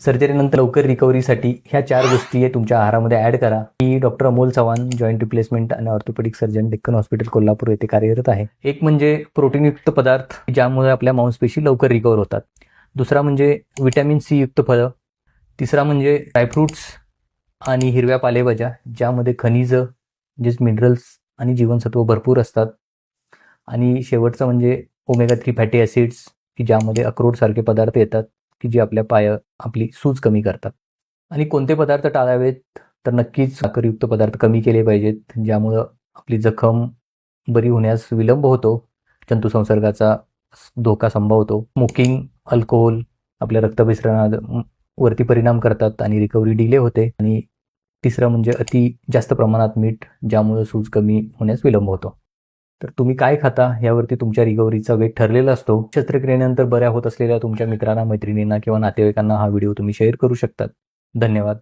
सर्जरीनंतर लवकर रिकव्हरीसाठी ह्या 4 गोष्टी तुमच्या आहारामध्ये ॲड करा. मी doctor Amol Chavan, joint replacement आणि orthopaedic surgeon, Deccan hospital Kolhapur येथे कार्यरत आहे. एक म्हणजे प्रोटीनयुक्त पदार्थ ज्यामुळे आपल्या मांसपेशी लवकर रिकवर होतात. दुसरा म्हणजे व्हिटॅमिन सी युक्त फळं. तिसरा म्हणजे ड्रायफ्रुट्स आणि हिरव्या पालेभाज्या ज्यामध्ये खनिज म्हणजेच मिनरल्स आणि जीवनसत्व भरपूर असतात. आणि शेवटचं म्हणजे ओमेगा 3 फॅटी ॲसिड्स की ज्यामध्ये अक्रोडसारखे पदार्थ येतात की जे आपली सूज कमी करतात. आणि कोणते पदार्थ टाळावेत तर नक्कीच साखरयुक्त पदार्थ कमी केले पाहिजेत ज्यामुळं आपली जखम बरी होण्यास विलंब होतो, जंतुसंसर्गाचा धोका संभवतो. स्मोकिंग, अल्कोहोल आपल्या रक्तभिसरणावरती परिणाम करतात आणि रिकव्हरी डिले होते. आणि तिसरं म्हणजे अति जास्त प्रमाणात मीठ ज्यामुळे सूज कमी होण्यास विलंब होतो. तर तुम्ही काय खाता यावरती तुमच्या रिकव्हरीचा वेग ठरलेला असतो. शस्त्रक्रियेनंतर बऱ्या होत असलेल्या तुमच्या मित्रांना, मैत्रिणींना किंवा नातेवाईकांना हा व्हिडिओ तुम्ही शेअर करू शकतात. धन्यवाद.